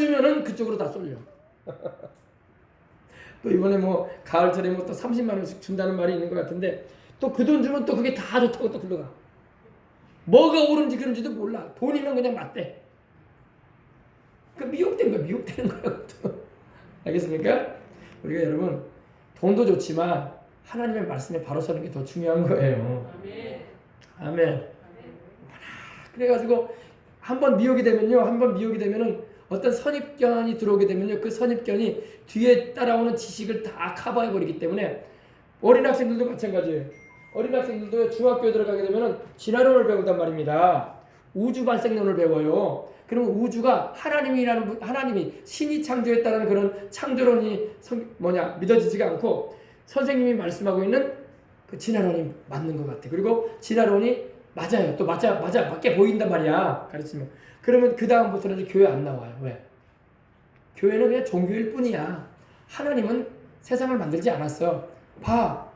주면은 그쪽으로 다 쏠려. 또 이번에 뭐 가을철에 뭐 또 30만 원씩 준다는 말이 있는 것 같은데 또 그 돈 주면 또 그게 다 좋다고 또 흘러가. 뭐가 옳은지 그런지도 몰라. 돈이면 그냥 맞대. 그 미혹된 거야. 미혹되는 거야. 알겠습니까? 우리가 여러분 돈도 좋지만 하나님의 말씀에 바로 서는 게 더 중요한 거예요. 아멘. 그래가지고 한번 미혹이 되면은 어떤 선입견이 들어오게 되면요, 그 선입견이 뒤에 따라오는 지식을 다 커버해 버리기 때문에 어린 학생들도 마찬가지예요. 어린 학생들도 중학교에 들어가게 되면은 진화론을 배운단 말입니다. 우주 발생론을 배워요. 그러면 우주가 하나님이 신이 창조했다는 그런 창조론이 믿어지지가 않고 선생님이 말씀하고 있는 그 진화론이 맞는 것 같아. 그리고 진화론이 맞아요. 또 맞게 보인단 말이야. 가르치면. 그러면 그 다음부터는 교회 안 나와요. 왜? 교회는 그냥 종교일 뿐이야. 하나님은 세상을 만들지 않았어. 봐.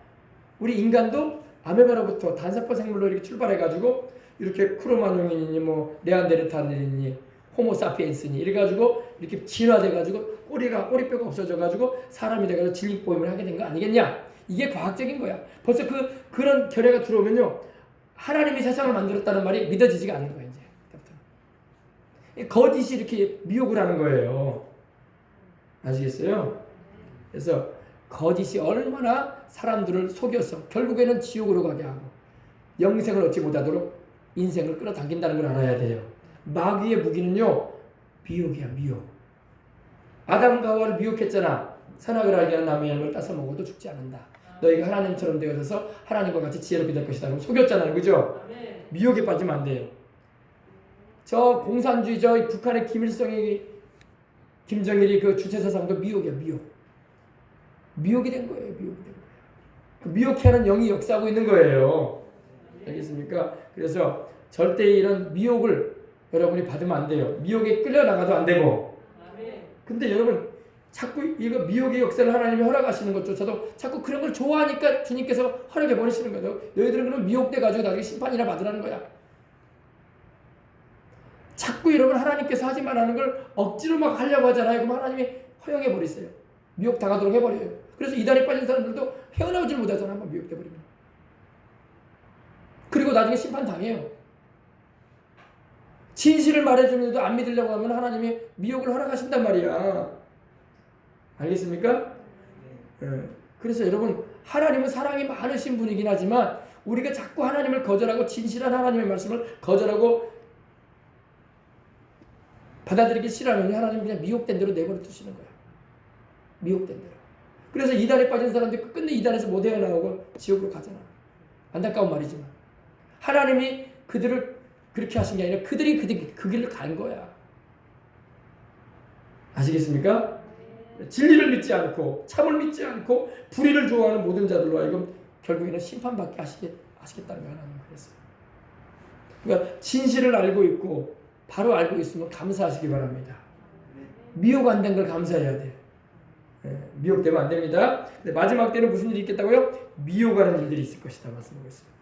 우리 인간도 아메바로부터 단세포 생물로 이렇게 출발해가지고 이렇게 크로마뇽이니 뭐 네안데르탈인이 호모사피엔스니 이래가지고 이렇게 진화돼가지고 꼬리뼈가 없어져가지고 사람이 돼가지고 진립보임을 하게 된 거 아니겠냐? 이게 과학적인 거야. 벌써 그런 결례가 들어오면요, 하나님이 세상을 만들었다는 말이 믿어지지가 않는 거야. 이제 거짓이 이렇게 미혹을 하는 거예요. 아시겠어요? 그래서 거짓이 얼마나 사람들을 속여서 결국에는 지옥으로 가게 하고 영생을 얻지 못하도록 인생을 끌어당긴다는 걸 알아야 돼요. 마귀의 무기는요, 미혹이야. 미혹. 아담과 하와를 미혹했잖아. 선악을 알게 하는 나무의 열매를 따서 먹어도 죽지 않는다. 너희가 하나님처럼 되어서 하나님과 같이 지혜롭게 될 것이다. 그럼 속였잖아요. 그죠? 미혹에 빠지면 안 돼요. 저 공산주의, 저 북한의 김정일이 그 주체사상도 미혹이야. 미혹이 된 거예요. 그 미혹하는 영이 역사하고 있는 거예요. 알겠습니까? 그래서 절대 이런 미혹을 여러분이 받으면 안 돼요. 미혹에 끌려나가도 안 되고. 근데 여러분 자꾸 이거 미혹의 역사를 하나님이 허락하시는 것조차도 자꾸 그런 걸 좋아하니까 주님께서 허락해 버리시는 거죠. 너희들은 그럼 미혹돼 가지고 나중에 심판이나 받으라는 거야. 자꾸 여러분 하나님께서 하지 말라는 걸 억지로 막 하려고 하잖아요. 그럼 하나님이 허용해 버리세요. 미혹 당하도록 해버려요. 그래서 이단에 빠진 사람들도 헤어나오질 못하잖아. 한번 미혹돼 버리면. 그리고 나중에 심판 당해요. 진실을 말해주는데도 안 믿으려고 하면 하나님이 미혹을 허락하신단 말이야. 알겠습니까? 그래서 여러분 하나님은 사랑이 많으신 분이긴 하지만 우리가 자꾸 하나님을 거절하고 진실한 하나님의 말씀을 거절하고 받아들이기 싫어하면 하나님은 그냥 미혹된 대로 내버려 두시는 거야. 미혹된 대로. 그래서 이단에 빠진 사람들이 끝내 이단에서 못 헤어나오고 지옥으로 가잖아. 안타까운 말이지만 하나님이 그들을 그렇게 하신 게 아니라 그들이 그 길로 간 거야. 아시겠습니까? 진리를 믿지 않고 참을 믿지 않고 불의를 좋아하는 모든 자들로 하여금 결국에는 심판받게 하시겠다는 거야. 하나님은 그랬어요. 그러니까 진실을 알고 있고 바로 알고 있으면 감사하시기 바랍니다. 미혹 안 된 걸 감사해야 돼. 미혹되면 안 됩니다. 근데 마지막 때는 무슨 일이 있겠다고요? 미혹하는 일들이 있을 것이다 말씀하겠습니다.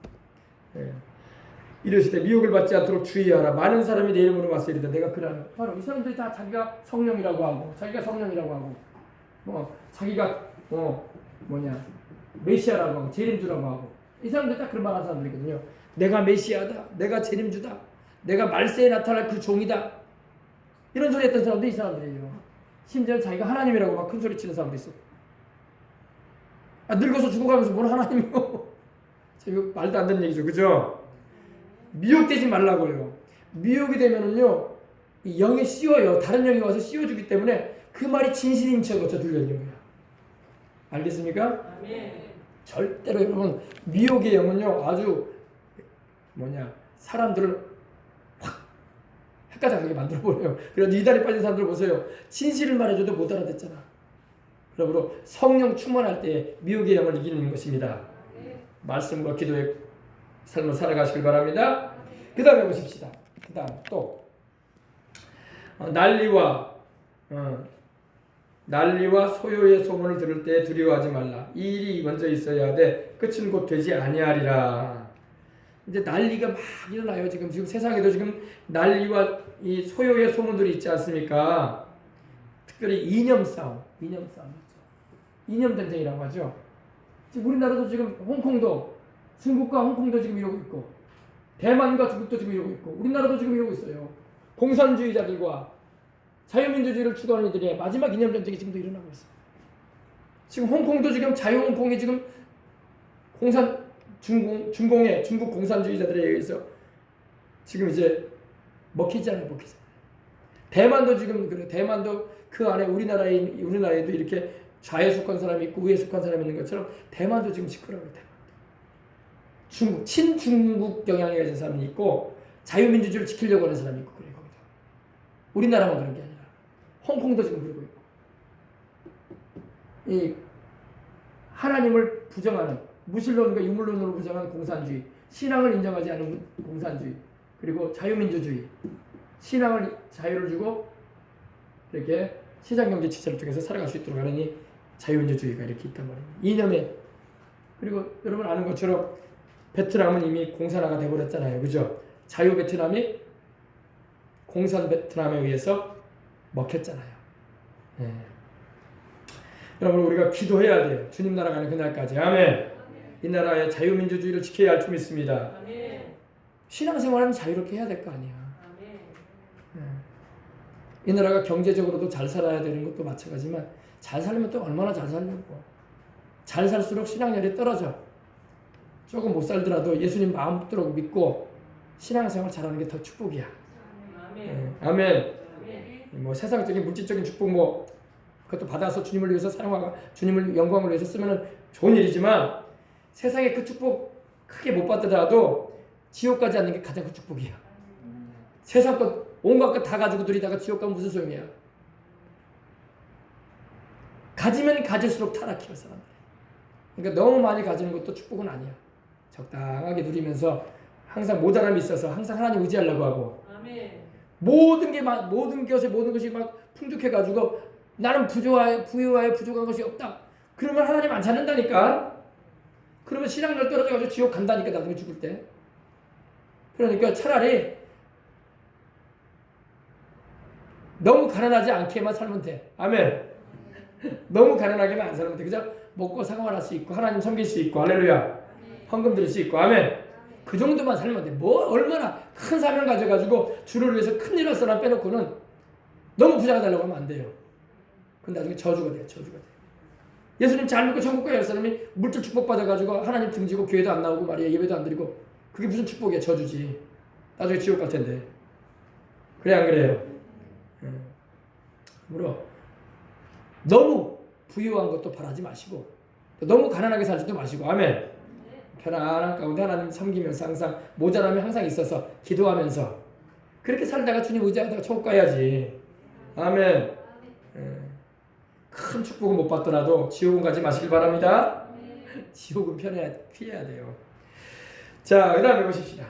이르시되 미혹을 받지 않도록 주의하라. 많은 사람이 내 이름으로 와서 이르되 내가 그러한 바로 이 사람들이 다 자기가 성령이라고 하고 뭐 자기가 메시아라고 하고 재림주라고 하고 이 사람들 다 그런 말 하는 사람들이거든요. 내가 메시아다. 내가 재림주다. 내가 말세에 나타날 그 종이다. 이런 소리 했던 사람도 이 사람들이에요. 심지어 자기가 하나님이라고 막 큰 소리 치는 사람도 있어. 늙어서 죽어가면서 뭘 하나님이요? 이거 말도 안 되는 얘기죠. 그죠? 미혹되지 말라고요. 미혹이 되면은요, 이 영에 씌워요. 다른 영이 와서 씌워주기 때문에 그 말이 진실인 척어쳐 들려있는 거야. 알겠습니까? 절대로 여러분 미혹의 영은요 아주 사람들을 확 헷갈리게 만들어버려요. 그래서 이단에 빠진 사람들 보세요. 진실을 말해줘도 못 알아듣잖아. 그러므로 성령 충만할 때 미혹의 영을 이기는 것입니다. 말씀과 기도의 삶을 살아가시길 바랍니다. 그 다음에 보십시다. 그 다음 또 난리와 소요의 소문을 들을 때 두려워하지 말라. 이 일이 먼저 있어야 돼. 끝은 곧 되지 아니하리라. 이제 난리가 막 일어나요. 지금 세상에도 지금 난리와 이 소요의 소문들이 있지 않습니까? 특별히 이념 싸움이죠. 이념 전쟁이라고 하죠. 지금 우리나라도 지금 홍콩도 중국과 홍콩도 지금 이러고 있고 대만과 중국도 지금 이러고 있고 우리나라도 지금 이러고 있어요. 공산주의자들과 자유민주주의를 추구하는 이들의 마지막 이념 전쟁이 지금도 일어나고 있어요. 지금 홍콩도 지금 자유홍콩이 지금 중국 공산주의자들에 의해서 지금 이제 먹히잖아요. 대만도 지금 그래. 대만도 그 안에 우리나라에도 이렇게 좌에 속한 사람이 있고 우에 속한 사람이 있는 것처럼 대만도 지금 시끄러워요. 대만도. 친중국 경향이 가진 사람이 있고 자유민주주의를 지키려고 하는 사람이 있고 그래 거기다. 우리나라만 그런 게 아니라 홍콩도 지금 그러고 있고. 이 하나님을 부정하는 무신론과 유물론으로 부정하는 공산주의, 신앙을 인정하지 않은 공산주의, 그리고 자유민주주의, 신앙을 자유를 주고 이렇게 시장경제 체제를 통해서 살아갈 수 있도록 하는 이 자유민주주의가 이렇게 있단 말입니다. 이념에. 그리고 여러분 아는 것처럼 베트남은 이미 공산화가 되어버렸잖아요. 그죠? 자유 베트남이 공산 베트남에 의해서 먹혔잖아요. 네. 여러분 우리가 기도해야 돼요. 주님 나라 가는 그날까지. 아멘. 이 나라의 자유민주주의를 지켜야 할 줄 믿습니다. 신앙생활은 자유롭게 해야 될 거 아니야. 이 나라가 경제적으로도 잘 살아야 되는 것도 마찬가지지만 잘 살면 또 얼마나 잘 살려고. 잘 살수록 신앙열이 떨어져. 조금 못 살더라도 예수님 마음대로 믿고 신앙생활 잘하는 게 더 축복이야. 아멘. 뭐 세상적인 물질적인 축복 뭐 그것도 받아서 주님을 위해서 사용하고 주님을 영광을 위해서 쓰면 좋은 일이지만 세상에 그 축복 크게 못 받더라도 지옥 가지 않는 게 가장 큰 축복이야. 세상 것 온갖 것 다 가지고 누리다가 지옥 가면 무슨 소용이야. 가지면 가질수록 타락해요 사람들이. 그러니까 너무 많이 가지는 것도 축복은 아니야. 적당하게 누리면서 항상 모자람이 있어서 항상 하나님 의지하려고 하고 모든 것이 막 풍족해가지고 나는 부유하여 부족한 것이 없다. 그러면 하나님 안 찾는다니까. 그러면 신앙열 떨어져가지고 지옥 간다니까 나중에 죽을 때. 그러니까 차라리 너무 가난하지 않게만 살면 돼. 아멘. 너무 가난하게만 안 살면 돼. 그죠? 먹고 생활할 수 있고 하나님 섬길 수 있고 할렐루야. 헌금 드릴 수 있고 아멘. 그 정도만 살면 돼. 뭐 얼마나 큰 사명 가져가지고 주를 위해서 큰일 할 사람 빼놓고는 너무 부자가 되려고 하면 안 돼요. 근데 나중에 저주가 돼요. 예수님 잘 믿고 천국 가야 할 사람이 물질 축복받아가지고 하나님 등지고 교회도 안 나오고 말이야. 예배도 안 드리고 그게 무슨 축복이야. 저주지. 나중에 지옥 갈 텐데. 그래 안 그래요? 그러므로 너무 부유한 것도 바라지 마시고 너무 가난하게 살지도 마시고 아멘. 편안한 가운데 하나님 섬기면서 항상 모자람이 항상 있어서 기도하면서 그렇게 살다가 주님 의지하다가 천국 가야지. 아멘. 큰 축복은 못 받더라도 지옥은 가지 마시길 바랍니다. 지옥은 피해야 돼요. 자, 그 다음에 보십시다.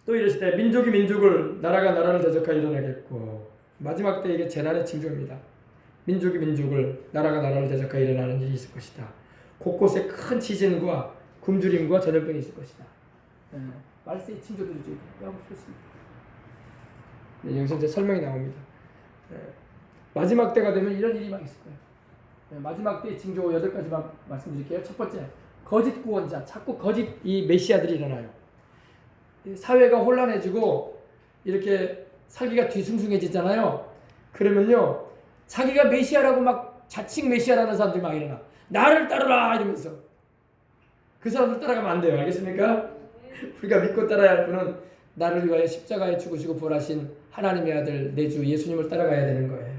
또 이러실 때 민족이 민족을 나라가 나라를 대적하여 일어나겠고 마지막 때 이게 재난의 징조입니다. 민족이 민족을 나라가 나라를 대적하여 일어나는 일이 있을 것이다. 곳곳에 큰 지진과 굶주림과 전염병이 있을 것이다. 말세의 징조들이 있습니다. 여기서 이제 설명이 나옵니다. 마지막 때가 되면 이런 일이 막 있을 거예요. 마지막 때의 징조 8가지만 말씀드릴게요. 첫 번째, 거짓 구원자, 자꾸 거짓 이 메시아들이 일어나요. 사회가 혼란해지고 이렇게 살기가 뒤숭숭해지잖아요. 그러면요, 자기가 메시아라고 막 자칭 메시아라는 사람들이 막 일어나. 나를 따르라 이러면서. 그 사람들 따라가면 안 돼요. 알겠습니까? 우리가 믿고 따라야 할 분은 나를 위하여 십자가에 죽으시고 부활하신 하나님의 아들 내 주 예수님을 따라가야 되는 거예요.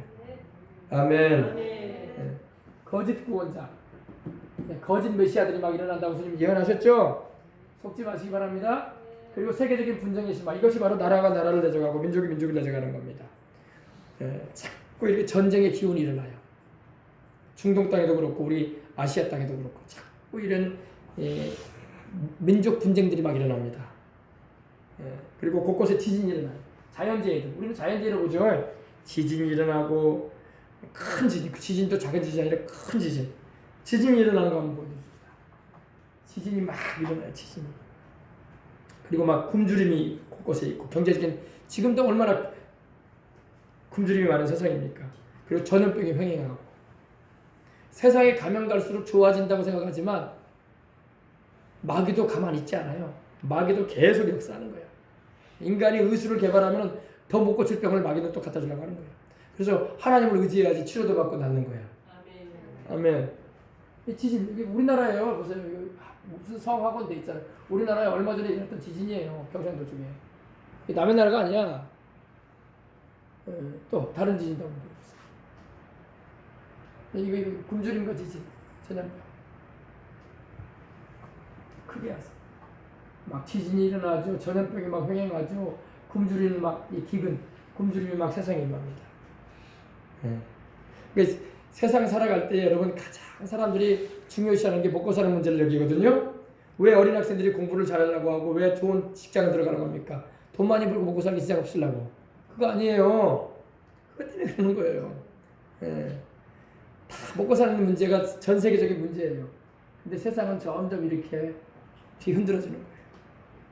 아멘. 네. 거짓 구원자, 거짓 메시아들이 막 일어난다고 주님 예언하셨죠? 속지 마시기 바랍니다. 그리고 세계적인 분쟁의 심화, 이것이 바로 나라가 나라를 대적하고 민족이 민족을 대적하는 겁니다. 자꾸 이렇게 전쟁의 기운이 일어나요. 중동 땅에도 그렇고 우리 아시아 땅에도 그렇고 자꾸 이런 민족 분쟁들이 막 일어납니다. 그리고 곳곳에 지진이 일어나요. 자연재해도 우리는 자연재해를 보죠. 지진이 일어나고 큰 지진, 그 지진도 작은 지진이 아니라 큰 지진. 지진이 일어나는 거 한번 보여줍시다. 지진이 막 일어나요. 지진이. 그리고 막 굶주림이 곳곳에 있고 경제적인 지금도 얼마나 굶주림이 많은 세상입니까? 그리고 전염병이 횡행하고 세상에 가면 갈수록 좋아진다고 생각하지만 마귀도 가만히 있지 않아요. 마귀도 계속 역사하는 거예요. 인간이 의술을 개발하면 더 못 고칠 병을 마귀는 또 갖다 주려고 하는 거예요. 그래서 하나님을 의지해야지 치료도 받고 낫는 거예요. 아멘. 이 지진 여기 우리나라예요. 보세요. 무슨 성학원 돼 있잖아요. 우리나라에 얼마 전에 일어났던 지진이에요. 경상도 쪽에. 이게 남의 나라가 아니야. 또 다른 지진도 한번 보겠습니다. 이거 굶주림과 지진, 전염병. 크게 하세요. 막 지진이 일어나죠. 전염병이 막 횡행하죠. 굶주리는 막 이 기근, 굶주림이 막 세상에 임합니다. 그러니까 세상 살아갈 때 여러분 가장 사람들이 중요시하는 게 먹고 사는 문제를 여기거든요. 왜 어린 학생들이 공부를 잘하려고 하고 왜 좋은 직장을 들어가라고 합니까? 돈 많이 벌고 먹고 살기 시작 없으려고. 그거 아니에요. 그것 때문에 그러는 거예요. 다 먹고 사는 문제가 전 세계적인 문제예요. 근데 세상은 점점 이렇게 뒤흔들어지는 거예요.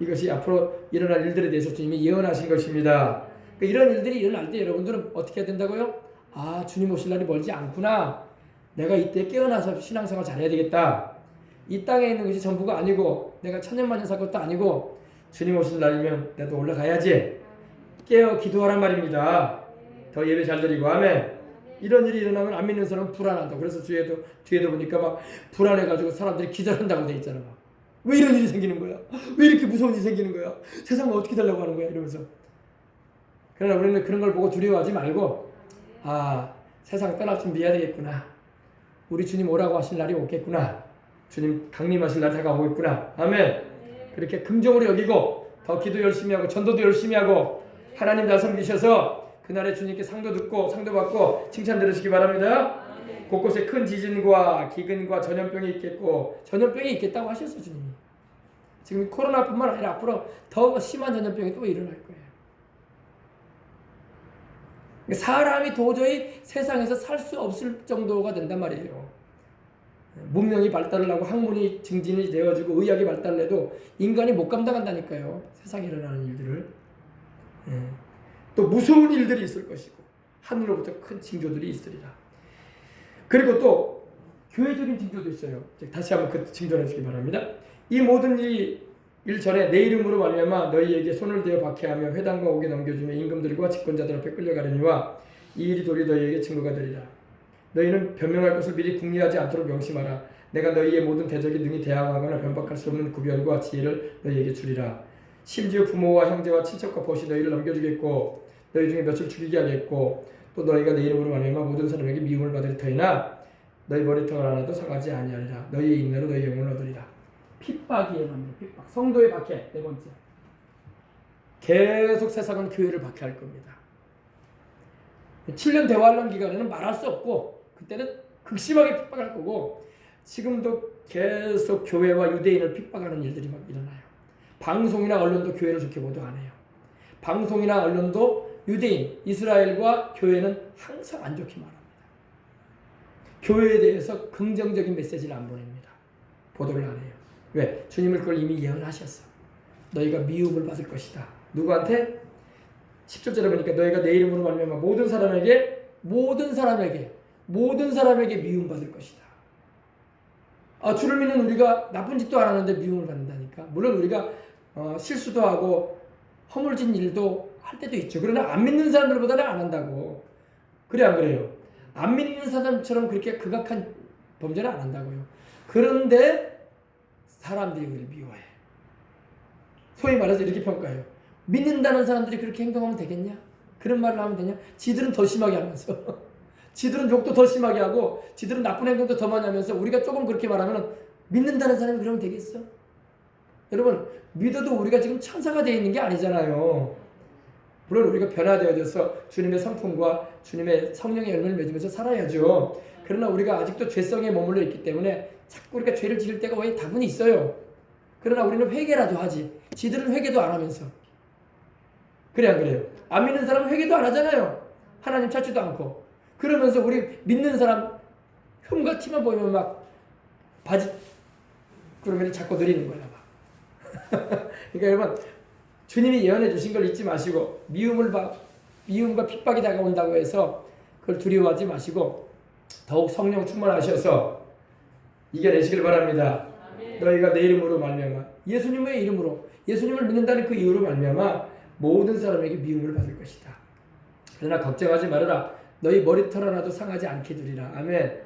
이것이 앞으로 일어날 일들에 대해서 주님이 예언하신 것입니다. 그러니까 이런 일들이 일어날 때 여러분들은 어떻게 해야 된다고요? 아, 주님 오실 날이 멀지 않구나. 내가 이때 깨어나서 신앙생활 잘해야 되겠다. 이 땅에 있는 것이 전부가 아니고 내가 천년만년 살 것도 아니고 주님 오실 날이면 나도 올라가야지. 깨어 기도하란 말입니다. 더 예배 잘 드리고 아멘. 이런 일이 일어나면 안 믿는 사람은 불안한다. 그래서 뒤에도 보니까 막 불안해가지고 사람들이 기절한다고 돼 있잖아. 왜 이런 일이 생기는 거야? 왜 이렇게 무서운 일이 생기는 거야? 세상은 어떻게 되려고 하는 거야? 이러면서. 그러나 우리는 그런 걸 보고 두려워하지 말고 아, 세상 떠날 준비해야 되겠구나. 우리 주님 오라고 하실 날이 오겠구나. 주님 강림하실 날이 다가오겠구나. 아멘. 그렇게 긍정으로 여기고 더 기도 열심히 하고 전도도 열심히 하고 하나님 다 섬기셔서 그날에 주님께 상도 듣고 상도 받고 칭찬 들으시기 바랍니다. 곳곳에 큰 지진과 기근과 전염병이 있겠고 전염병이 있겠다고 하셨어 주님이. 지금 코로나뿐만 아니라 앞으로 더 심한 전염병이 또 일어날 거예요. 사람이 도저히 세상에서 살 수 없을 정도가 된단 말이에요. 문명이 발달을 하고 학문이 증진이 되어지고 의학이 발달을 해도 인간이 못 감당한다니까요. 세상에 일어나는 일들을. 또 무서운 일들이 있을 것이고 하늘로부터 큰 징조들이 있으리라. 그리고 또 교회적인 징조도 있어요. 다시 한번 그 징조를 해주시기 바랍니다. 이 모든 일 전에 내 이름으로 말미암아 너희에게 손을 대어 박해하며 회당과 옥에 넘겨주며 임금들과 집권자들 앞에 끌려가려니와 이 일이 도리 너희에게 증거가 되리라. 너희는 변명할 것을 미리 궁리하지 않도록 명심하라. 내가 너희의 모든 대적이 능히 대항하거나 변박할 수 없는 구별과 지혜를 너희에게 주리라. 심지어 부모와 형제와 친척과 벗이 너희를 넘겨주겠고 너희 중에 몇을 죽이게 하겠고 또 너희가 내 이름으로 말미암아 모든 사람에게 미움을 받을 터이나 너희 머리털 하나도 상하지 아니하리라. 너희의 인내로 너희 영혼을 얻으리라. 핍박이 일어납니다. 핍박. 성도의 박해 네 번째. 계속 세상은 교회를 박해할 겁니다. 7년 대환란 기간에는 말할 수 없고 그때는 극심하게 핍박할 거고 지금도 계속 교회와 유대인을 핍박하는 일들이 막 일어나요. 방송이나 언론도 교회를 좋게 보도 안 해요. 방송이나 언론도 유대인, 이스라엘과 교회는 항상 안 좋게 말합니다. 교회에 대해서 긍정적인 메시지를 안 보냅니다. 보도를 안 해요. 왜? 주님은 그걸 이미 예언하셨어. 너희가 미움을 받을 것이다. 누구한테? 10절에 보니까 너희가 내 이름으로 말미암아 모든 사람에게 미움 받을 것이다. 아, 주를 믿는 우리가 나쁜 짓도 안 하는데 미움을 받는다니까. 물론 우리가 실수도 하고 허물진 일도 할 때도 있죠. 그러나 안 믿는 사람들보다는 안 한다고. 그래 안 그래요? 안 믿는 사람처럼 그렇게 극악한 범죄는 안 한다고요. 그런데 사람들이 우리를 미워해. 소위 말해서 이렇게 평가해요. 믿는다는 사람들이 그렇게 행동하면 되겠냐? 그런 말을 하면 되냐? 지들은 더 심하게 하면서 지들은 욕도 더 심하게 하고 지들은 나쁜 행동도 더 많이 하면서 우리가 조금 그렇게 말하면 믿는다는 사람이 그러면 되겠어? 여러분 믿어도 우리가 지금 천사가 되어 있는 게 아니잖아요. 물론 우리가 변화되어져서 주님의 성품과 주님의 성령의 열매를 맺으면서 살아야죠. 그러나 우리가 아직도 죄성에 머물러 있기 때문에 자꾸 우리가 죄를 지을 때가 왜 다분히 있어요. 그러나 우리는 회개라도 하지. 지들은 회개도 안 하면서. 그래 안 그래요? 안 믿는 사람은 회개도 안 하잖아요. 하나님 찾지도 않고. 그러면서 우리 믿는 사람 흠과 티만 보이면 막 바지 그러면 자꾸 느리는 거야 막. 그러니까 여러분 주님이 예언해 주신 걸 잊지 마시고 미움과 핍박이 다가온다고 해서 그걸 두려워하지 마시고 더욱 성령 충만하셔서 이겨내시길 바랍니다. 너희가 내 이름으로 말미암아 예수님의 이름으로 예수님을 믿는다는 그 이유로 말미암아 모든 사람에게 미움을 받을 것이다. 그러나 걱정하지 말아라. 너희 머리털 하나도 상하지 않게 두리라. 아멘.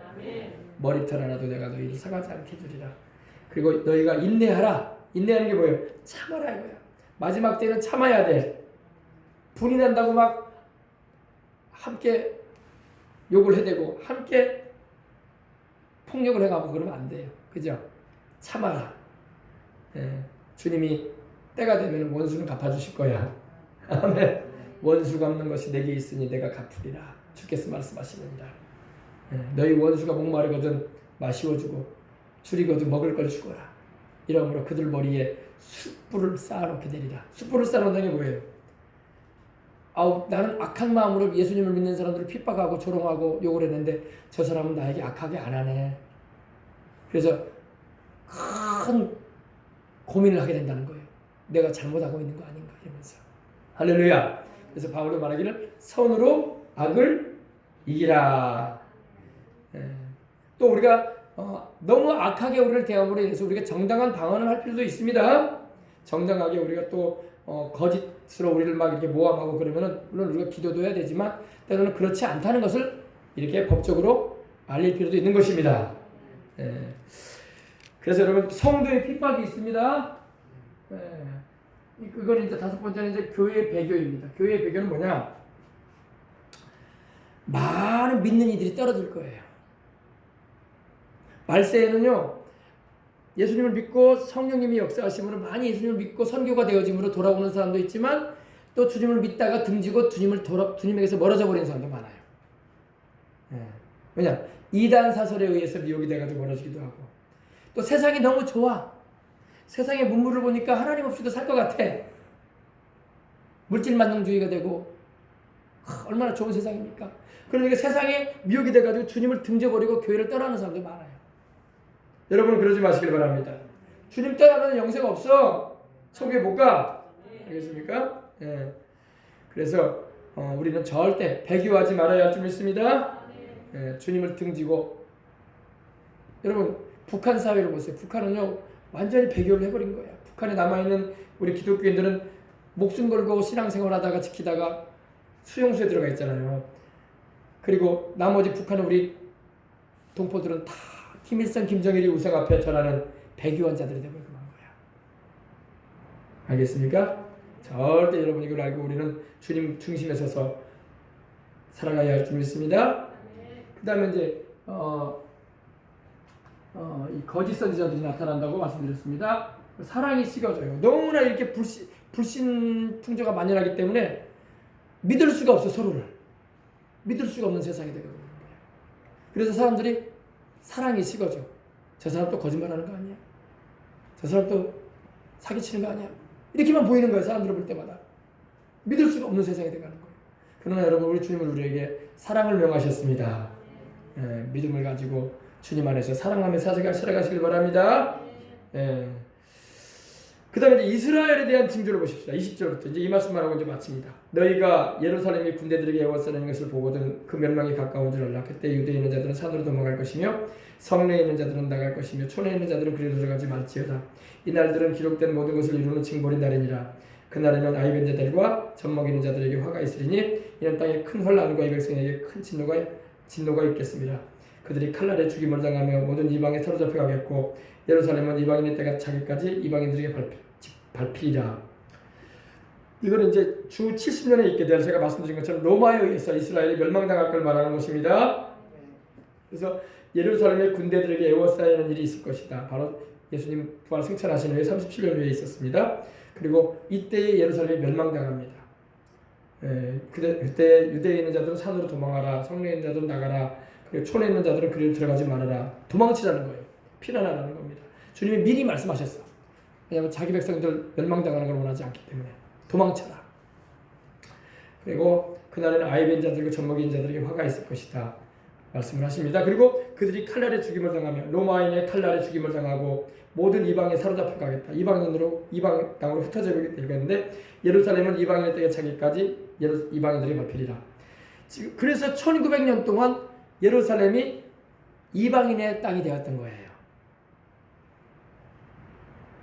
머리털 하나도 내가 너희를 상하지 않게 두리라. 그리고 너희가 인내하라. 인내하는 게 뭐예요? 참아라 이거야. 마지막 때는 참아야 돼. 분이 난다고 막 함께 욕을 해대고 함께 폭력을 해가고 그러면 안 돼요. 그죠? 참아라. 주님이 때가 되면 원수는 갚아주실 거야. 아멘. 원수 갚는 것이 내게 있으니 내가 갚으리라. 주께서 말씀하시느니라. 너희 원수가 목마르거든 마시워주고 줄이거든 먹을 걸 주거라. 이러므로 그들 머리에 숯불을 쌓아놓게 되리라. 숯불을 쌓아놓는 게 뭐예요? 나는 악한 마음으로 예수님을 믿는 사람들을 핍박하고 조롱하고 욕을 했는데 저 사람은 나에게 악하게 안 하네. 그래서 큰 고민을 하게 된다는 거예요. 내가 잘못하고 있는 거 아닌가 이러면서. 할렐루야. 그래서 바울도 말하기를 선으로 악을 이기라. 또 우리가 너무 악하게 우리를 대함으로 인해서 우리가 정당한 방언을 할 필요도 있습니다. 정당하게 우리가 또 거짓으로 우리를 막 이렇게 모함하고 그러면은 물론 우리가 기도도 해야 되지만 때로는 그렇지 않다는 것을 이렇게 법적으로 알릴 필요도 있는 것입니다. 그래서 여러분 성도의 핍박이 있습니다. 그건 이제 다섯 번째는 이제 교회의 배교입니다. 교회의 배교는 뭐냐? 많은 믿는 이들이 떨어질 거예요. 말세에는요, 예수님을 믿고 성령님이 역사하심으로 많이 예수님을 믿고 선교가 되어짐으로 돌아오는 사람도 있지만 또 주님을 믿다가 등지고 주님에게서 멀어져 버리는 사람도 많아요. 왜냐? 이단 사설에 의해서 미혹이 돼가지고 멀어지기도 하고 또 세상이 너무 좋아. 세상의 문물을 보니까 하나님 없이도 살 것 같아. 물질만능주의가 되고 얼마나 좋은 세상입니까? 그러니까 세상에 미혹이 돼가지고 주님을 등져버리고 교회를 떠나는 사람도 많아요. 여러분은 그러지 마시길 바랍니다. 주님 떠나면 영생 없어. 천국에 못 가. 알겠습니까? 그래서 우리는 절대 배교하지 말아야 할 줄 믿습니다. 주님을 등지고 여러분 북한 사회를 보세요. 북한은요 완전히 배교를 해버린 거야. 북한에 남아있는 우리 기독교인들은 목숨 걸고 신앙생활하다가 지키다가 수용소에 들어가 있잖아요. 그리고 나머지 북한은 우리 동포들은 다 김일성, 김정일이 우상 앞에 절하는 배교한 자들이 되고 그만 거야. 알겠습니까? 절대 여러분 이걸 알고 우리는 주님 중심에 서서 살아가야 할 줄 믿습니다. 그 다음에 이제 이 거짓 선지자들이 나타난다고 말씀드렸습니다. 사랑이 식어져요. 너무나 이렇게 불신 풍조가 만연하기 때문에 믿을 수가 없어. 서로를 믿을 수가 없는 세상이 되거든요. 그래서 사람들이 사랑이 식어져. 저 사람 또 거짓말하는 거 아니야? 저 사람 또 사기치는 거 아니야? 이렇게만 보이는 거예요. 사람들을 볼 때마다 믿을 수가 없는 세상이 되가는 거예요. 그러나 여러분 우리 주님은 우리에게 사랑을 명하셨습니다. 믿음을 가지고 주님 안에서 사랑하며 살아가시길 바랍니다. 그 다음에 이제 이스라엘에 대한 징조를 보십시다. 20절부터 이제 이 말씀만 하고 이제 마칩니다. 너희가 예루살렘이 군대들에게 애워싸는 것을 보거든 그 멸망이 가까운 줄 알라. 그때 유대에 있는 자들은 산으로 도망갈 것이며 성내에 있는 자들은 나갈 것이며 촌에 있는 자들은 그리로 들어가지 말지어다. 이 날들은 기록된 모든 것을 이루는 징벌인 날이니라. 그날에는 아이벤 자들과 젖먹이는 자들에게 화가 있으리니 이는 땅에 큰 환난과 이 백성에게 큰 진노가 있겠습니다. 그들이 칼날에 죽임을 당하며 모든 이방에 사로잡혀 가겠고 예루살렘은 이방인의 때가 차기까지 이방인들에게 밟히리라. 이거는 이제 주 70년에 있게 될 제가 말씀드린 것처럼 로마에 의해서 이스라엘이 멸망당할 걸 말하는 것입니다. 그래서 예루살렘의 군대들에게 에워싸이는 일이 있을 것이다. 바로 예수님 부활 승천하신 후에 37년 후에 있었습니다. 그리고 이때에 예루살렘이 멸망당합니다. 그때 유대에 있는 자들은 산으로 도망하라. 성내에 있는 자들은 나가라. 그리고 촌에 있는 자들은 그리로 들어가지 말아라. 도망치라는 거예요. 피난하라는 겁니다. 주님이 미리 말씀하셨어. 왜냐하면 자기 백성들 멸망당하는 걸 원하지 않기 때문에 도망쳐라. 그리고 그날에는 아이벤 자들과 젖먹인 자들에게 화가 있을 것이다. 말씀을 하십니다. 그리고 그들이 칼날에 죽임을 당하며 로마인의 칼날에 죽임을 당하고 모든 이방에 사로잡혀 가겠다. 이방 땅으로 흩어져 되겠는데 예루살렘은 이방인의 때에 차기까지 이방인들이 밟히리라. 지금 그래서 1900년 동안 예루살렘이 이방인의 땅이 되었던 거예요.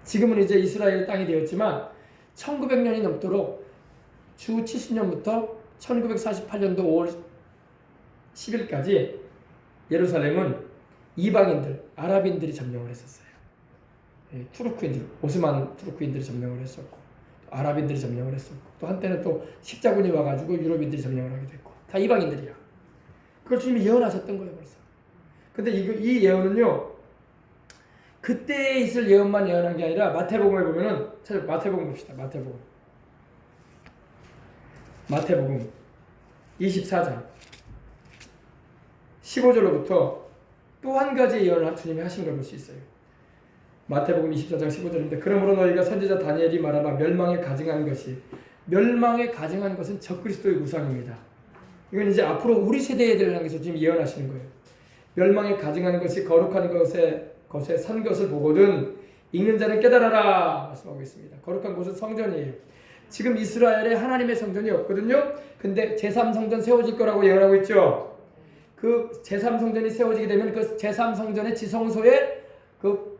지금은 이제 이스라엘 땅이 되었지만 1900년이 넘도록 주 70년부터 1948년도 5월 10일까지 예루살렘은 이방인들, 아랍인들이 점령을 했었어요. 투르크인들, 오스만 투르크인들이 점령을 했었고, 또 아랍인들이 점령을 했었고, 또 한때는 또 십자군이 와가지고 유럽인들이 점령을 하게 됐고, 다 이방인들이야. 그걸 주님이 예언하셨던 거예요, 벌써. 근데 이 예언은요, 그때 있을 예언만 예언한 게 아니라 마태복음에 보면은, 마태복음 봅시다. 마태복음 24장 15절로부터 또 한 가지 예언을 주님이 하신 걸 볼 수 있어요. 마태복음 24장 15절인데 그러므로 너희가 선지자 다니엘이 말하마 멸망에 가증한 것은 적그리스도의 우상입니다. 이건 이제 앞으로 우리 세대에 대해서 지금 예언하시는 거예요. 멸망에 가증한 것이 거룩한 것에 산 것을 보거든 읽는 자는 깨달아라 말씀하고 있습니다. 거룩한 곳은 성전이에요. 지금 이스라엘에 하나님의 성전이 없거든요. 근데 제3성전 세워질 거라고 예언하고 있죠. 그 제3성전이 세워지게 되면 그 제3성전의 지성소에 그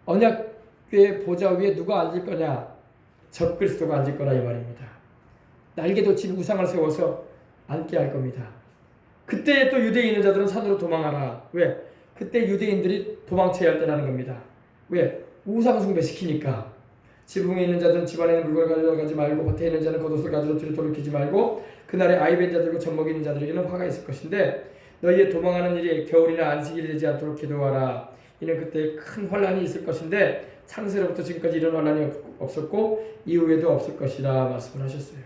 언약궤 보좌 위에 누가 앉을 거냐? 적그리스도가 앉을 거라 이 말입니다. 날개 돋친 우상을 세워서 앉게 할 겁니다. 그때 또 유대에 있는 자들은 산으로 도망하라. 왜? 그때 유대인들이 도망쳐야 할 때라는 겁니다. 왜? 우상 숭배시키니까. 지붕에 있는 자들은 집안에 있는 물건을 가져가지 말고 겉에 있는 자는 겉옷을 가지고 뒤로 돌이키지 말고 그날에 아이벤 자들과 젖먹이 있는 자들에게는 화가 있을 것인데 너희의 도망하는 일이 겨울이나 안식일이 되지 않도록 기도하라. 이는 그때 큰 환란이 있을 것인데 창세로부터 지금까지 이런 환란이 없었고 이후에도 없을 것이라 말씀을 하셨어요.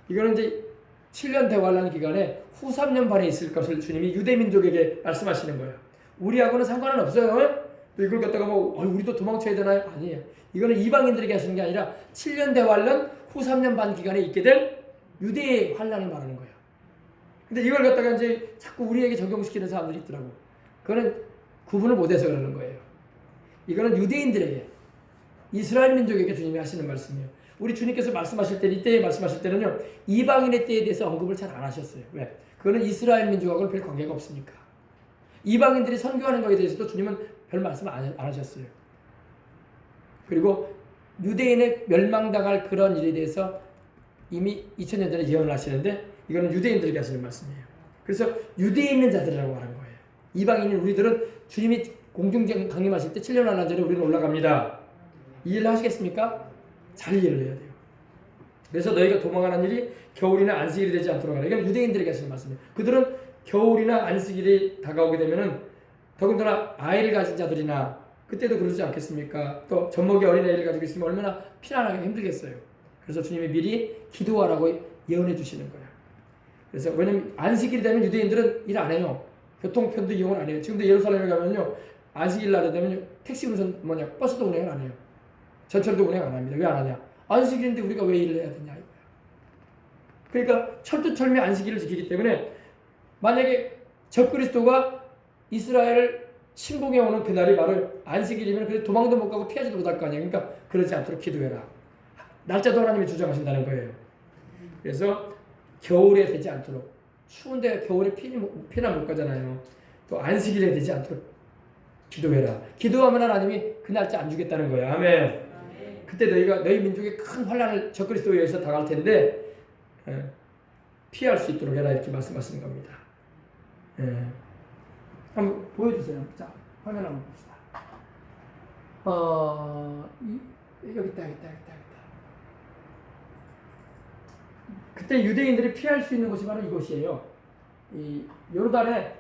이거는 이제 7년 대환란 기간에 후 3년 반에 있을 것을 주님이 유대민족에게 말씀하시는 거예요. 우리하고는 상관은 없어요. 또 이걸 갖다가 우리도 도망쳐야 되나요? 아니에요. 이거는 이방인들에게 하시는 게 아니라 7년 대환란 후 3년 반 기간에 있게 될 유대의 환란을 말하는 거예요. 근데 이걸 갖다가 이제 자꾸 우리에게 적용시키는 사람들이 있더라고. 그거는 구분을 못해서 그러는 거예요. 이거는 유대인들에게, 이스라엘 민족에게 주님이 하시는 말씀이에요. 우리 주님께서 말씀하실 때, 이때에 말씀하실 때는요, 이방인의 때에 대해서 언급을 잘 안 하셨어요. 왜? 그거는 이스라엘 민족하고는 별 관계가 없으니까. 이방인들이 선교하는 것에 대해서도 주님은 별 말씀 안 하셨어요. 그리고 유대인의 멸망당할 그런 일에 대해서 이미 2000년 전에 예언을 하시는데 이거는 유대인들에게 하시는 말씀이에요. 그래서 유대에 있는 자들이라고 하는 거예요. 이방인인 우리들은 주님이 공중 강림하실 때 7년 환란 전에 우리는 올라갑니다. 이해를 하시겠습니까? 잘 이해를 해야 돼요. 그래서 너희가 도망하는 일이 겨울이나 안식일이 되지 않도록 하라. 이건 유대인들에게 하시는 말씀이에요. 그들은 겨울이나 안식일이 다가오게 되면은 더군다나 아이를 가진 자들이나 그때도 그러지 않겠습니까? 또 젖먹이 어린아이를 가지고 있으면 얼마나 피난하기 힘들겠어요. 그래서 주님이 미리 기도하라고 예언해 주시는 거예요. 그래서 왜냐면 안식일이 되면 유대인들은 일 안 해요. 교통편도 이용을 안 해요. 지금도 예루살렘에 가면요 안식일 날에 되면 택시 운전 버스도 운행을 안 해요. 전철도 운행 안 합니다. 왜 안 하냐? 안식일인데 우리가 왜 일을 해야 되냐 이거예요. 그러니까 철두철미 안식일을 지키기 때문에 만약에 적그리스도가 이스라엘을 침공해 오는 그날이 바로 안식일이면 그래서 도망도 못 가고 피하지도 못할 거 아니에요. 그러니까 그러지 않도록 기도해라. 날짜도 하나님이 주장하신다는 거예요. 그래서 겨울에 되지 않도록, 추운데 겨울에 피난 못 가잖아요. 또 안식일에 되지 않도록 기도해라. 기도하면 하나님이 그 날짜 안 주겠다는 거예요. 아멘. 그때 너희 민족의 큰 환란을 적그리스도에 의해서 당할 텐데 피할 수 있도록 해라 이렇게 말씀하시는 겁니다. 한번 보여주세요. 자, 화면 한번 봅시다. 여기 있다. 그때 유대인들이 피할 수 있는 곳이 바로 이곳이에요. 이 요르단에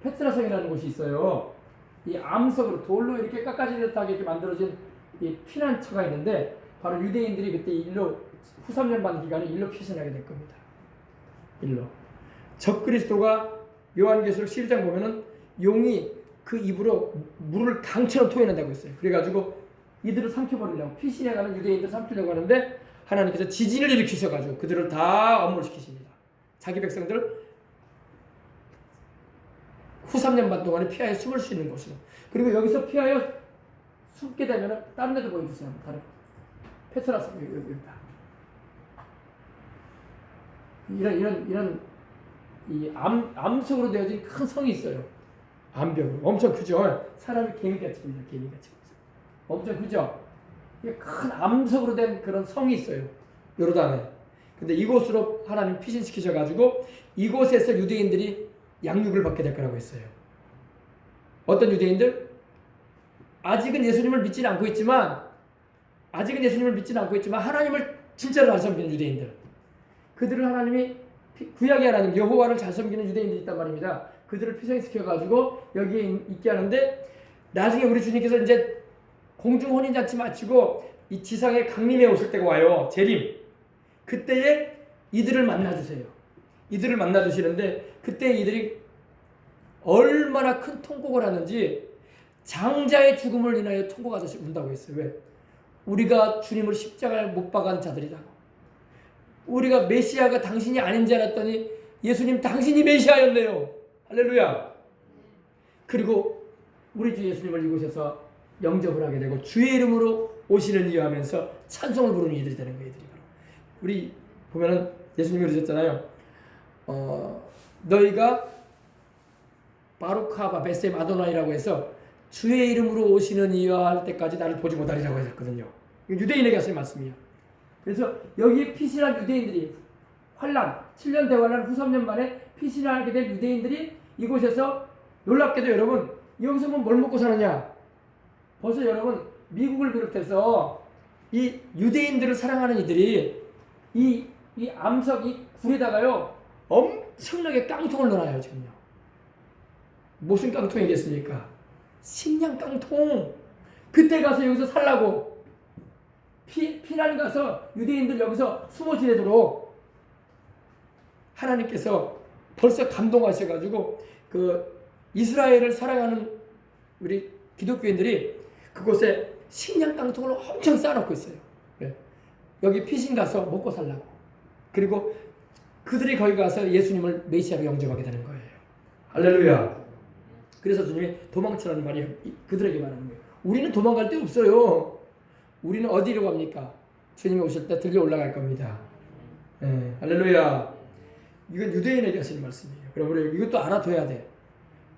페트라성이라는 곳이 있어요. 이 암석으로 돌로 이렇게 깎아지듯하게 이렇게 만들어진 이 피난처가 있는데 바로 유대인들이 그때 일로 후 3년 반 기간에 일로 피신하게 될 겁니다. 일로 적그리스도가 요한계시록 12장 보면은 용이 그 입으로 물을 강처럼 토해낸다고 했어요. 그래가지고 이들을 삼켜버리려고 피신해가는 유대인들을 삼키려고 하는데 하나님께서 지진을 일으키셔가지고 그들을 다 엄몰시키십니다. 자기 백성들 후 3년 반 동안에 피하여 숨을 수 있는 곳으로. 그리고 여기서 피하여 숨게 되면 다른 데도 보여주세요. 다른 페트라스 여기다. 이런 이 암석으로 되어진 큰 성이 있어요. 암벽으로 엄청 크죠. 사람이 개미같이 보이죠. 개미같이 엄청 크죠. 이게 큰 암석으로 된 그런 성이 있어요. 요르단에. 근데 이곳으로 하나님 피신시키셔가지고 이곳에서 유대인들이 양육을 받게 될 거라고 했어요. 어떤 유대인들? 아직은 예수님을 믿지는 않고 있지만 하나님을 진짜로 잘 섬기는 유대인들. 그들을 하나님이 구약의 하나님 여호와를 잘 섬기는 유대인들이 있단 말입니다. 그들을 피신시켜가지고 여기에 있게 하는데 나중에 우리 주님께서 이제 공중 혼인잔치 마치고 이 지상에 강림해 오실 때가 와요. 재림. 그때에 이들을 만나주세요. 이들을 만나주시는데 그때 이들이 얼마나 큰 통곡을 하는지 장자의 죽음을 인하여 통곡하듯이 운다고 했어요. 왜? 우리가 주님을 십자가에 못 박은 자들이다. 우리가 메시아가 당신이 아닌 줄 알았더니 예수님 당신이 메시아였네요. 할렐루야. 그리고 우리 주 예수님을 이곳에서 영접을 하게 되고 주의 이름으로 오시는 이유 하면서 찬송을 부르는 이들이 되는 거예요. 이들이 바로. 우리 보면은 예수님이 그러셨잖아요. 너희가 바루카바 베셈 아도나이라고 해서 주의 이름으로 오시는 이와 할 때까지 나를 보지 못하리라고 하셨거든요. 유대인에게 하신 말씀이에요. 그래서 여기에 피신한 유대인들이 환란, 7년 대환란 후 3년 만에 피신하게 된 유대인들이 이곳에서 놀랍게도 여러분 여기서 뭘 먹고 사느냐? 벌써 여러분 미국을 비롯해서 이 유대인들을 사랑하는 이들이 이 암석 이 굴에다가요 엄청나게 깡통을 넣어놔요 지금요. 무슨 깡통이겠습니까? 식량 깡통. 그때 가서 여기서 살라고 피난 가서 유대인들 여기서 숨어 지내도록 하나님께서 벌써 감동하셔가지고 그 이스라엘을 사랑하는 우리 기독교인들이 그곳에 식량 깡통을 엄청 쌓아놓고 있어요. 여기 피신 가서 먹고 살라고. 그리고 그들이 거기 가서 예수님을 메시아로 영접하게 되는 거예요. 할렐루야. 그래서 주님이 도망치라는 말이 그들에게 말하는 거예요. 우리는 도망갈 데 없어요. 우리는 어디로 갑니까? 주님이 오실 때 들려 올라갈 겁니다. 할렐루야. 이건 유대인에게 하시는 말씀이에요. 그럼 우리 이것도 알아둬야 돼.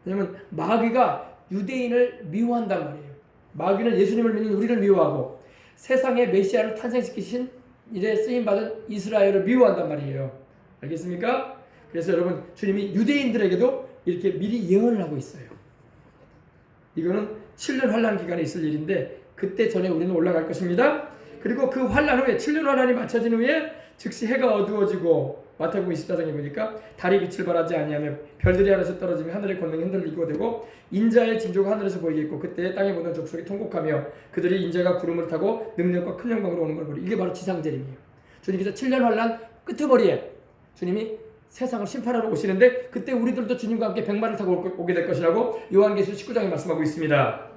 왜냐면 마귀가 유대인을 미워한단 말이에요. 마귀는 예수님을 믿는 우리를 미워하고 세상에 메시아를 탄생시키신 일에 쓰임받은 이스라엘을 미워한단 말이에요. 알겠습니까? 그래서 여러분 주님이 유대인들에게도 이렇게 미리 예언을 하고 있어요. 이거는 7년 환란 기간에 있을 일인데 그때 전에 우리는 올라갈 것입니다. 그리고 그 환란 후에 7년 환란이 마쳐진 후에 즉시 해가 어두워지고 마태복음 24장에 보니까 달이 빛을 발하지 아니하며 별들이 하늘에서 떨어지며 하늘의 권능이 흔들리고 되고 인자의 징조가 하늘에서 보이겠고 그때 땅에 모든 족속이 통곡하며 그들이 인자가 구름을 타고 능력과 큰 영광으로 오는 걸 보리. 이게 바로 지상재림이에요. 주님께서 7년 환란 끄트머리에 주님이 세상을 심판하러 오시는데 그때 우리들도 주님과 함께 백마를 타고 오게 될 것이라고 요한계시록 19장에 말씀하고 있습니다.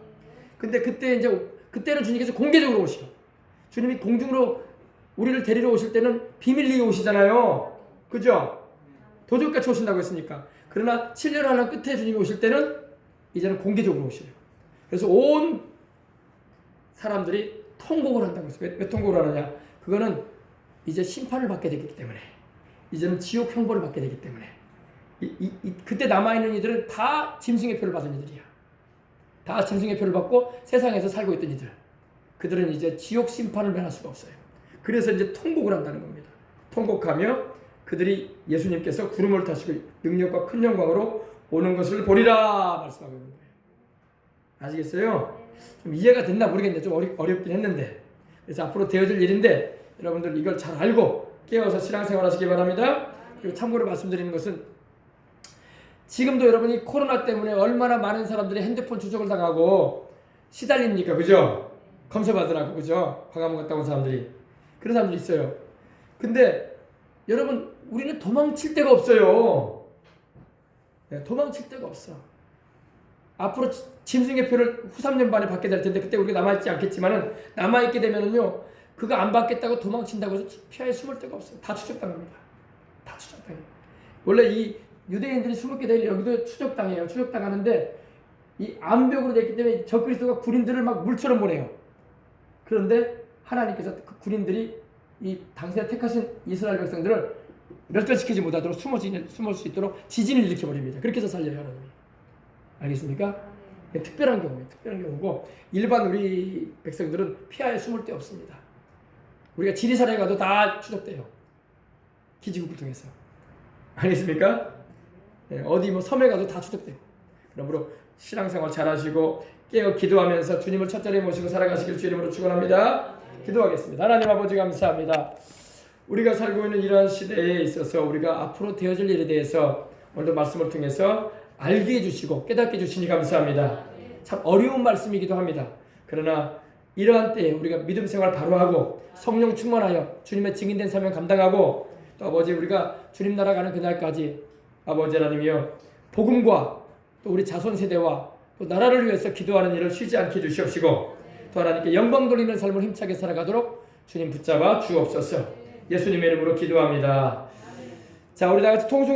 근데 그때는 주님께서 공개적으로 오시죠. 주님이 공중으로 우리를 데리러 오실 때는 비밀리에 오시잖아요. 그죠? 도적같이 오신다고 했으니까. 그러나 7년 환란 끝에 주님이 오실 때는 이제는 공개적으로 오셔요. 그래서 온 사람들이 통곡을 한다고 했어요. 왜 통곡을 하느냐? 그거는 이제 심판을 받게 되기 때문에. 이제는 지옥 형벌을 받게 되기 때문에 그때 남아있는 이들은 다 짐승의 표를 받은 이들이야. 다 짐승의 표를 받고 세상에서 살고 있던 이들. 그들은 이제 지옥 심판을 면할 수가 없어요. 그래서 이제 통곡을 한다는 겁니다. 통곡하며 그들이 예수님께서 구름을 타시고 능력과 큰 영광으로 오는 것을 보리라 말씀하고 있는 거예요. 아시겠어요? 좀 이해가 됐나 모르겠는데 좀 어렵긴 했는데 그래서 앞으로 되어질 일인데 여러분들 이걸 잘 알고 깨어서 신앙생활 하시기 바랍니다. 그리고 참고로 말씀드리는 것은 지금도 여러분이 코로나 때문에 얼마나 많은 사람들이 핸드폰 추적을 당하고 시달립니까? 그죠? 검사받으라고 그죠? 광화문 갔다 온 사람들이 그런 사람들이 있어요. 근데 여러분 우리는 도망칠 데가 없어요. 도망칠 데가 없어. 앞으로 짐승의 표를 후 3년 반에 받게 될 텐데 그때 우리가 남아있지 않겠지만은 남아있게 되면은요 그거 안 받겠다고 도망친다고 해서 피하에 숨을 데가 없어요. 다 추적당합니다. 다 추적당해요. 원래 이 유대인들이 숨었게 될 여기도 추적당해요. 추적당하는데 이 암벽으로 됐기 때문에 적그리스도가 군인들을 막 물처럼 보내요. 그런데 하나님께서 그 군인들이 이 당신의 택하신 이스라엘 백성들을 멸절시키지 못하도록 숨을 수 있도록 지진을 일으켜버립니다. 그렇게 해서 살려요, 하나님이. 알겠습니까? 특별한 경우예요. 특별한 경우고 일반 우리 백성들은 피하에 숨을 데 없습니다. 우리가 지리산에 가도 다 추적돼요. 기지국을 통해서. 알겠습니까? 네, 어디 뭐 섬에 가도 다 추적되고. 그러므로 신앙생활 잘하시고 깨어 기도하면서 주님을 첫 자리에 모시고 살아가시길 주의 이름으로 축원합니다. 기도하겠습니다. 하나님 아버지 감사합니다. 우리가 살고 있는 이러한 시대에 있어서 우리가 앞으로 되어질 일에 대해서 오늘도 말씀을 통해서 알게 해주시고 깨닫게 해주시니 감사합니다. 참 어려운 말씀이기도 합니다. 그러나 이러한 때에 우리가 믿음 생활 바로 하고 성령 충만하여 주님의 증인된 사명 감당하고 또 아버지 우리가 주님 나라 가는 그날까지 아버지 하나님이여 복음과 또 우리 자손 세대와 또 나라를 위해서 기도하는 일을 쉬지 않게 해주시옵시고 또 하나님께 영광 돌리는 삶을 힘차게 살아가도록 주님 붙잡아 주옵소서. 예수님의 이름으로 기도합니다. 자, 우리 다 같이 통성을